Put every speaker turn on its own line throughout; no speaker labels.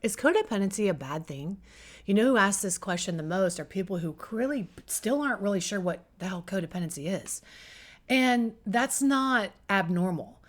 Is codependency a bad thing? You know who asks this question the most are people who really still aren't really sure what the hell codependency is. And that's not abnormal.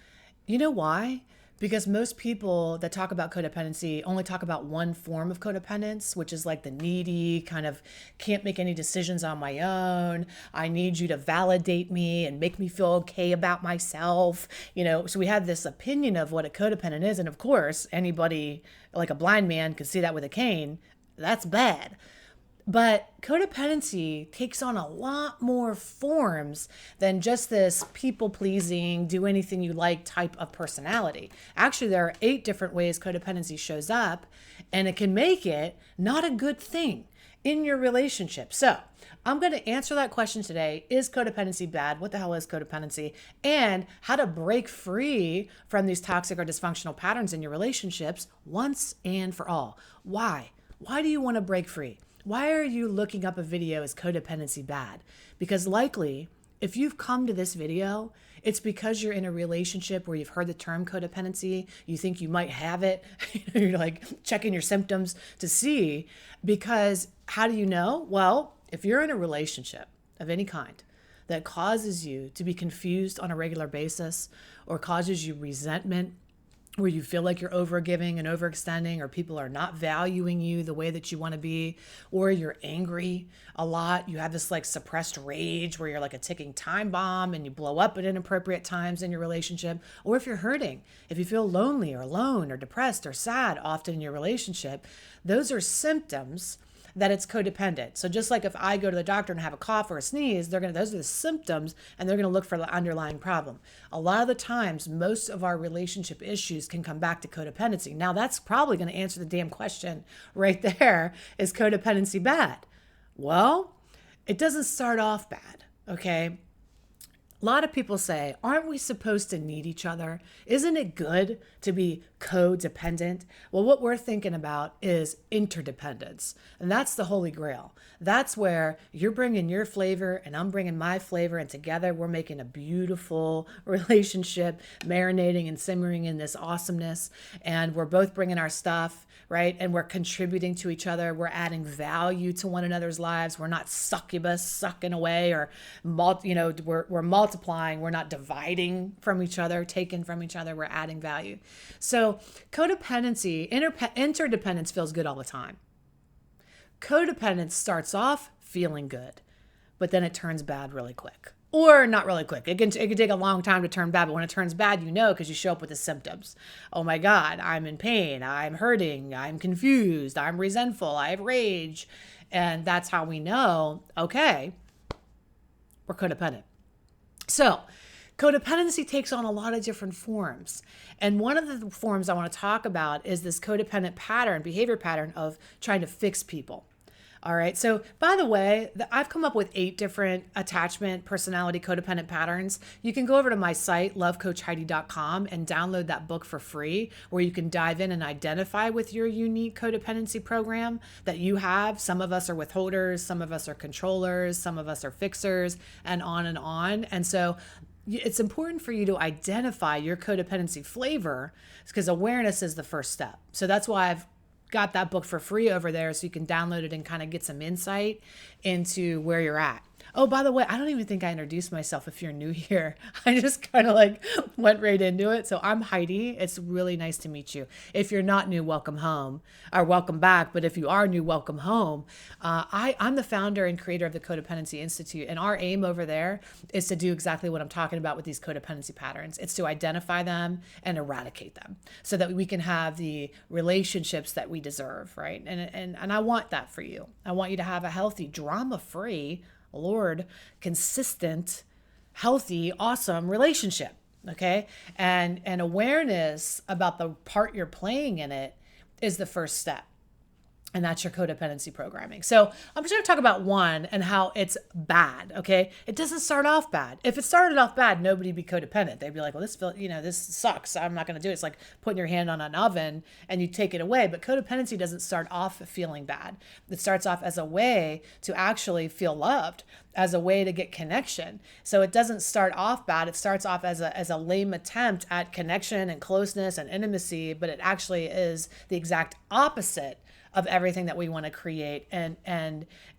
You know why? Because most people that talk about codependency only talk about one form of codependence, which is like the needy, kind of can't make any decisions on my own. I need you to validate me and make me feel okay about myself. So we have this opinion of what a codependent is. And of course, anybody like a blind man could see that with a cane. That's bad. But codependency takes on a lot more forms than just this people pleasing, do anything you like type of personality. Actually, there are 8 different ways codependency shows up, and it can make it not a good thing in your relationship. So, I'm going to answer that question today. Is codependency bad? What the hell is codependency? And how to break free from these toxic or dysfunctional patterns in your relationships once and for all. Why? Why do you want to break free? Why are you looking up a video as codependency bad? Because likely, if you've come to this video, it's because you're in a relationship where you've heard the term codependency. You think you might have it. You're like checking your symptoms to see. Because how do you know? Well, if you're in a relationship of any kind that causes you to be confused on a regular basis or causes you resentment, where you feel like you're overgiving and overextending, or people are not valuing you the way that you want to be, or you're angry a lot, you have this like suppressed rage where you're like a ticking time bomb and you blow up at inappropriate times in your relationship, or if you're hurting, if you feel lonely or alone or depressed or sad often in your relationship, those are symptoms that it's codependent. So just like if I go to the doctor and have a cough or a sneeze, those are the symptoms, and they're going to look for the underlying problem. A lot of the times, most of our relationship issues can come back to codependency. Now, that's probably going to answer the damn question right there. Is codependency bad? Well, it doesn't start off bad, okay? A lot of people say, aren't we supposed to need each other? Isn't it good to be codependent? Well, what we're thinking about is interdependence. And that's the holy grail. That's where you're bringing your flavor and I'm bringing my flavor, and together we're making a beautiful relationship, marinating and simmering in this awesomeness. And we're both bringing our stuff, right? And we're contributing to each other. We're adding value to one another's lives. We're not succubus sucking away, or we're multiplying. We're not dividing from each other, taking from each other. We're adding value. So codependency, interdependence feels good all the time. Codependence starts off feeling good, but then it turns bad really quick. Or not really quick. It can take a long time to turn bad, but when it turns bad, you know, because you show up with the symptoms. Oh my God, I'm in pain, I'm hurting, I'm confused, I'm resentful, I have rage. And that's how we know, okay, we're codependent. So codependency takes on a lot of different forms. And one of the forms I want to talk about is this codependent pattern, behavior pattern of trying to fix people. All right. So by the way, I've come up with 8 different attachment personality codependent patterns. You can go over to my site, lovecoachheidi.com, and download that book for free, where you can dive in and identify with your unique codependency program that you have. Some of us are withholders, some of us are controllers, some of us are fixers, and on and on. And so it's important for you to identify your codependency flavor, because awareness is the first step. So that's why I've got that book for free over there, so you can download it and kind of get some insight into where you're at. Oh, by the way, I don't even think I introduced myself if you're new here. I just kind of like went right into it. So I'm Heidi. It's really nice to meet you. If you're not new, welcome home, or welcome back. But if you are new, welcome home. I'm the founder and creator of the Codependency Institute. And our aim over there is to do exactly what I'm talking about with these codependency patterns. It's to identify them and eradicate them so that we can have the relationships that we deserve, right? And I want that for you. I want you to have a healthy, drama-free, consistent, healthy, awesome relationship. Okay. And awareness about the part you're playing in it is the first step. And that's your codependency programming. So I'm just going to talk about one and how it's bad. Okay. It doesn't start off bad. If it started off bad, nobody'd be codependent. They'd be like, well, this sucks. I'm not going to do it. It's like putting your hand on an oven and you take it away. But codependency doesn't start off feeling bad. It starts off as a way to actually feel loved, as a way to get connection. So it doesn't start off bad. It starts off as a lame attempt at connection and closeness and intimacy, but it actually is the exact opposite of everything that we want to create, and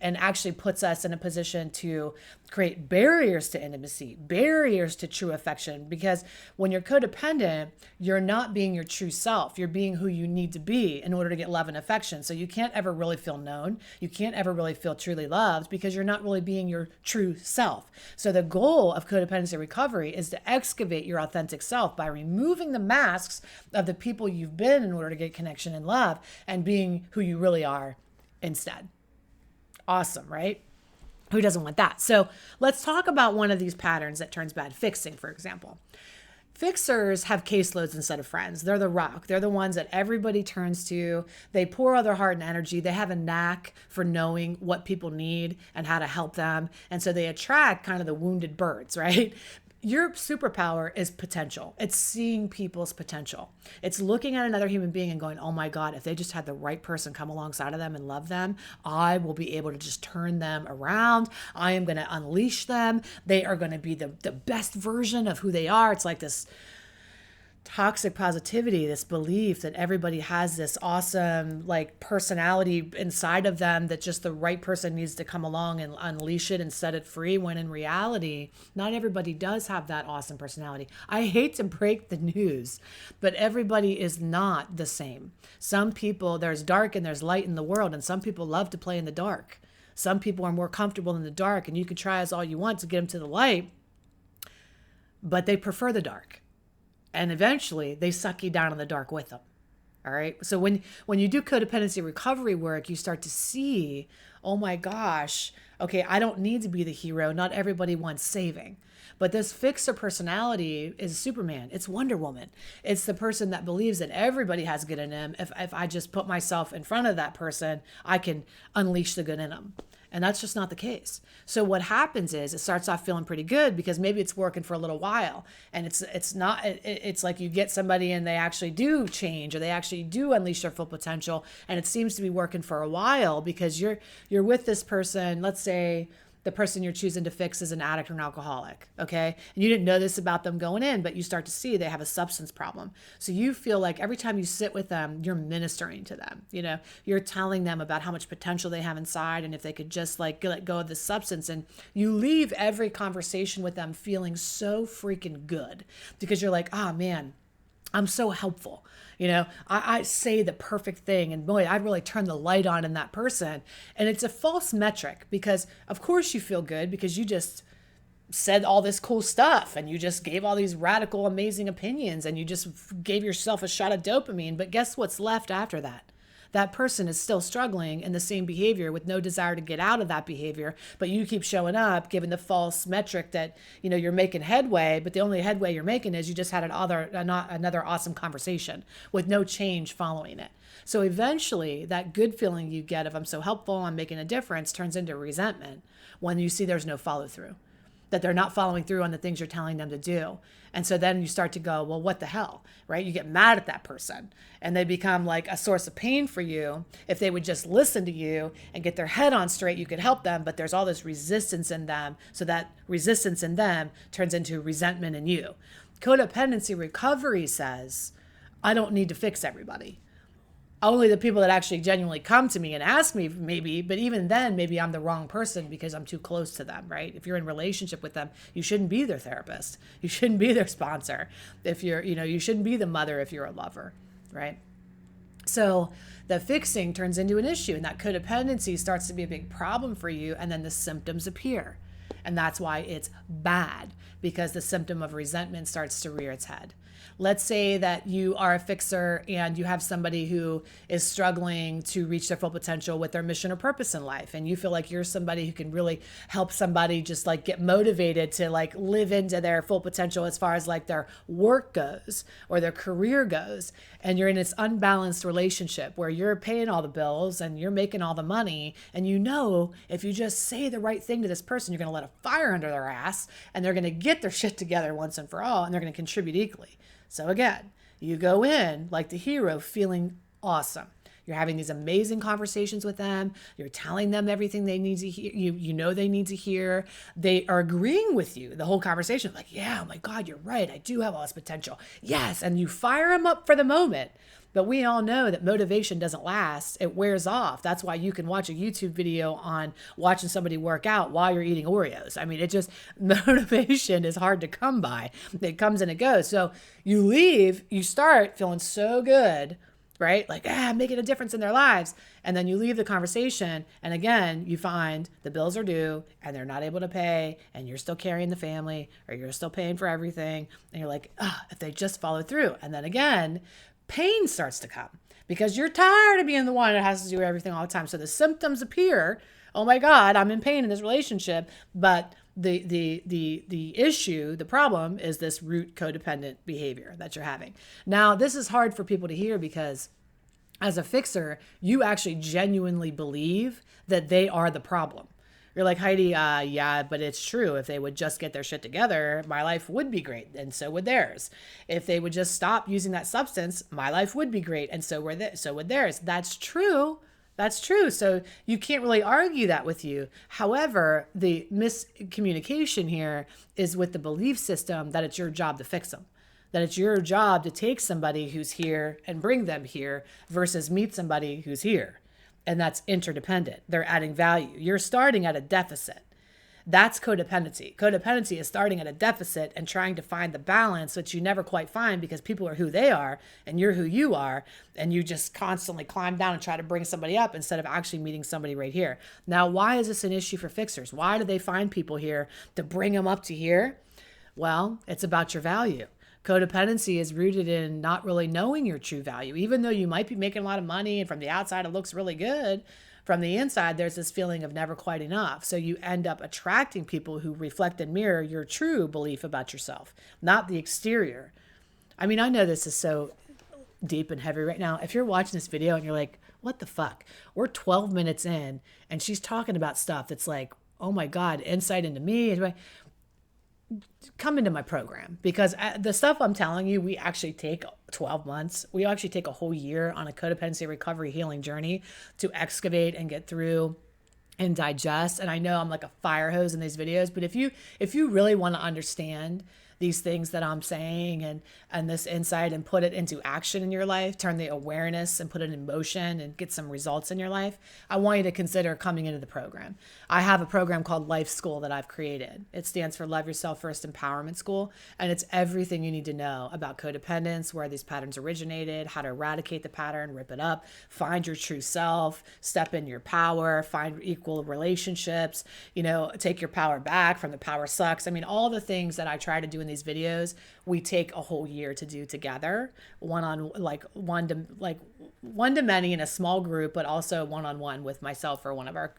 actually puts us in a position to create barriers to intimacy, barriers to true affection. Because when you're codependent, you're not being your true self. You're being who you need to be in order to get love and affection. So you can't ever really feel known. You can't ever really feel truly loved because you're not really being your true self. So the goal of codependency recovery is to excavate your authentic self by removing the masks of the people you've been in order to get connection and love, and being who you really are instead. Awesome, right? Who doesn't want that? So let's talk about one of these patterns that turns bad. Fixing, for example. Fixers have caseloads instead of friends. They're the rock. They're the ones that everybody turns to. They pour all their heart and energy. They have a knack for knowing what people need and how to help them. And so they attract kind of the wounded birds, right? Your superpower is potential. It's seeing people's potential. It's looking at another human being and going, oh my God, if they just had the right person come alongside of them and love them, I will be able to just turn them around. I am going to unleash them. They are going to be the best version of who they are. It's like this toxic positivity, this belief that everybody has this awesome like personality inside of them, that just the right person needs to come along and unleash it and set it free, when in reality, not everybody does have that awesome personality. I hate to break the news, but everybody is not the same. Some people, there's dark and there's light in the world, and some people love to play in the dark. Some people are more comfortable in the dark, and you can try as all you want to get them to the light, but they prefer the dark. And eventually they suck you down in the dark with them. All right. So when you do codependency recovery work, you start to see, oh my gosh, okay, I don't need to be the hero. Not everybody wants saving. But this fixer personality is Superman. It's Wonder Woman. It's the person that believes that everybody has good in them. If I just put myself in front of that person, I can unleash the good in them. And that's just not the case. So what happens is it starts off feeling pretty good because maybe it's working for a little while, and it's like you get somebody and they actually do change, or they actually do unleash their full potential, and it seems to be working for a while because you're with this person. Let's say the person you're choosing to fix is an addict or an alcoholic, okay? And you didn't know this about them going in, but you start to see they have a substance problem. So you feel like every time you sit with them, you're ministering to them. You know, you're telling them about how much potential they have inside, and if they could just like let go of the substance, and you leave every conversation with them feeling so freaking good because you're like, oh man, I'm so helpful. You know, I say the perfect thing, and boy, I really turn the light on in that person. And it's a false metric because of course you feel good because you just said all this cool stuff and you just gave all these radical, amazing opinions, and you just gave yourself a shot of dopamine. But guess what's left after that? That person is still struggling in the same behavior with no desire to get out of that behavior, but you keep showing up given the false metric that, you know, you're making headway, but the only headway you're making is you just had another awesome conversation with no change following it. So eventually that good feeling you get of I'm so helpful, I'm making a difference, turns into resentment when you see there's no follow through, that they're not following through on the things you're telling them to do. And so then you start to go, well, what the hell, right? You get mad at that person and they become like a source of pain for you. If they would just listen to you and get their head on straight, you could help them, but there's all this resistance in them. So that resistance in them turns into resentment in you. Codependency recovery says, I don't need to fix everybody. Only the people that actually genuinely come to me and ask me, maybe, but even then, maybe I'm the wrong person because I'm too close to them, right? If you're in relationship with them, you shouldn't be their therapist. You shouldn't be their sponsor. If you're, you shouldn't be the mother if you're a lover, right? So the fixing turns into an issue, and that codependency starts to be a big problem for you, and then the symptoms appear. And that's why it's bad, because the symptom of resentment starts to rear its head. Let's say that you are a fixer and you have somebody who is struggling to reach their full potential with their mission or purpose in life. And you feel like you're somebody who can really help somebody just like get motivated to like live into their full potential as far as like their work goes or their career goes. And you're in this unbalanced relationship where you're paying all the bills and you're making all the money. And you know, if you just say the right thing to this person, you're going to let a fire under their ass and they're going to get their shit together once and for all, and they're going to contribute equally. So again, you go in like the hero feeling awesome. You're having these amazing conversations with them. You're telling them everything they need to hear. You know they need to hear. They are agreeing with you the whole conversation. Like, yeah, oh my God, you're right. I do have all this potential. Yes. And you fire them up for the moment. But we all know that motivation doesn't last. It wears off. That's why you can watch a YouTube video on watching somebody work out while you're eating Oreos. I mean, motivation is hard to come by. It comes and it goes. So you leave, you start feeling so good, right? Like, making a difference in their lives. And then you leave the conversation. And again, you find the bills are due and they're not able to pay and you're still carrying the family or you're still paying for everything. And you're like, if they just follow through. And then again, pain starts to come because you're tired of being the one that has to do everything all the time. So the symptoms appear. Oh my God, I'm in pain in this relationship. But the issue, the problem is this root codependent behavior that you're having. Now, this is hard for people to hear because as a fixer, you actually genuinely believe that they are the problem. You're like, Heidi, yeah, but it's true. If they would just get their shit together, my life would be great. And so would theirs. If they would just stop using that substance, my life would be great. And so would theirs. That's true. That's true. So you can't really argue that with you. However, the miscommunication here is with the belief system that it's your job to fix them. That it's your job to take somebody who's here and bring them here versus meet somebody who's here. And that's interdependent. They're adding value. You're starting at a deficit. That's codependency. Codependency is starting at a deficit and trying to find the balance, which you never quite find because people are who they are and you're who you are. And you just constantly climb down and try to bring somebody up instead of actually meeting somebody right here. Now, why is this an issue for fixers? Why do they find people here to bring them up to here? Well, it's about your value. Codependency is rooted in not really knowing your true value. Even though you might be making a lot of money and from the outside it looks really good, from the inside there's this feeling of never quite enough. So you end up attracting people who reflect and mirror your true belief about yourself, not the exterior. I mean, I know this is so deep and heavy right now. If you're watching this video and you're like, what the fuck? We're 12 minutes in and she's talking about stuff that's like, oh my God, insight into me. Come into my program because the stuff I'm telling you, we actually take 12 months. We actually take a whole year on a codependency recovery healing journey to excavate and get through and digest. And I know I'm like a fire hose in these videos, but if you really want to understand these things that I'm saying and this insight and put it into action in your life, turn the awareness and put it in motion and get some results in your life, I want you to consider coming into the program. I have a program called Life School that I've created. It stands for Love Yourself First Empowerment School, and it's everything you need to know about codependence, where these patterns originated, how to eradicate the pattern, rip it up, find your true self, step in your power, find equal relationships, take your power back from the power sucks. I mean, all the things that I try to do in these videos, we take a whole year to do together, one to many in a small group, but also one-on-one with myself or one of our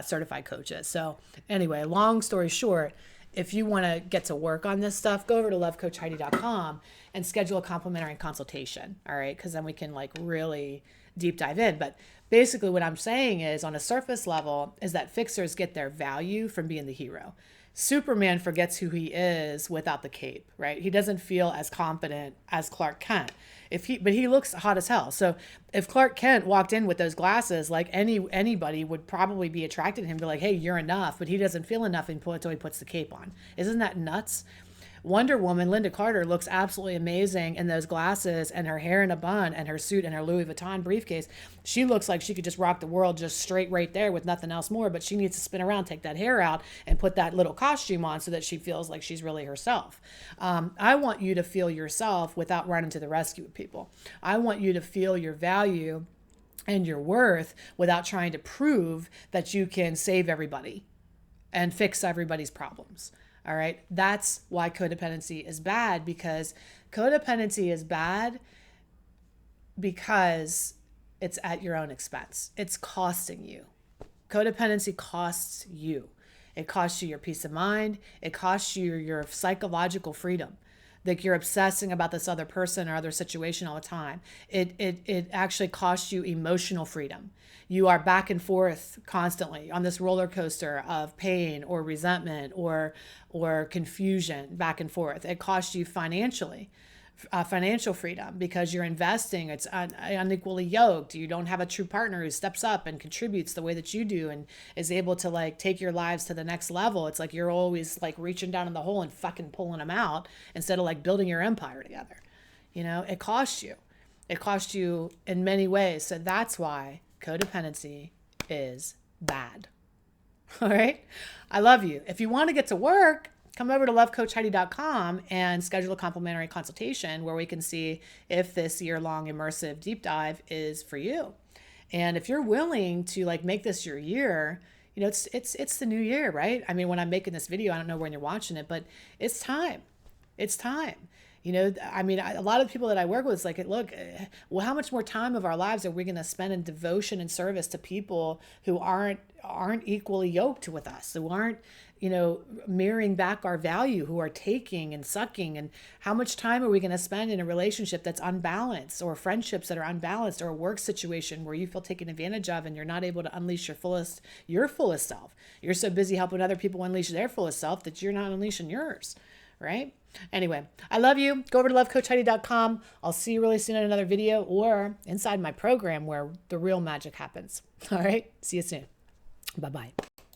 certified coaches. So anyway, long story short, if you want to get to work on this stuff, go over to lovecoachheidi.com and schedule a complimentary consultation. All right. Cause then we can really deep dive in. But basically what I'm saying is on a surface level is that fixers get their value from being the hero. Superman forgets who he is without the cape, right? He doesn't feel as confident as Clark Kent. But he looks hot as hell. So if Clark Kent walked in with those glasses, like anybody would probably be attracted to him, be like, hey, you're enough, but he doesn't feel enough until he puts the cape on. Isn't that nuts? Wonder Woman, Linda Carter, looks absolutely amazing in those glasses and her hair in a bun and her suit and her Louis Vuitton briefcase. She looks like she could just rock the world just straight right there with nothing else more, but she needs to spin around, take that hair out and put that little costume on so that she feels like she's really herself. I want you to feel yourself without running to the rescue of people. I want you to feel your value and your worth without trying to prove that you can save everybody and fix everybody's problems. All right. That's why codependency is bad, because codependency is bad because it's at your own expense. It's costing you. Codependency costs you. It costs you your peace of mind. It costs you your psychological freedom. Like you're obsessing about this other person or other situation all the time. It actually costs you emotional freedom. You are back and forth constantly on this roller coaster of pain or resentment or confusion, back and forth. It costs you financially. Financial freedom, because you're investing. It's unequally yoked. You don't have a true partner who steps up and contributes the way that you do and is able to like take your lives to the next level. It's like you're always like reaching down in the hole and fucking pulling them out instead of like building your empire together. You know, it costs you. It costs you in many ways. So that's why codependency is bad. All right. I love you. If you want to get to work, come over to lovecoachheidi.com and schedule a complimentary consultation where we can see if this year-long immersive deep dive is for you. And if you're willing to like make this your year, you know, it's the new year, right? I mean, when I'm making this video, I don't know when you're watching it, but it's time. It's time. You know, I mean, a lot of people that I work with, it's like, look, well, how much more time of our lives are we going to spend in devotion and service to people who aren't equally yoked with us, who aren't, you know, mirroring back our value, who are taking and sucking? And how much time are we going to spend in a relationship that's unbalanced, or friendships that are unbalanced, or a work situation where you feel taken advantage of and you're not able to unleash your fullest self? You're so busy helping other people unleash their fullest self that you're not unleashing yours, right? Anyway, I love you. Go over to lovecoachheidi.com. I'll see you really soon in another video or inside my program where the real magic happens. All right. See you soon. Bye-bye.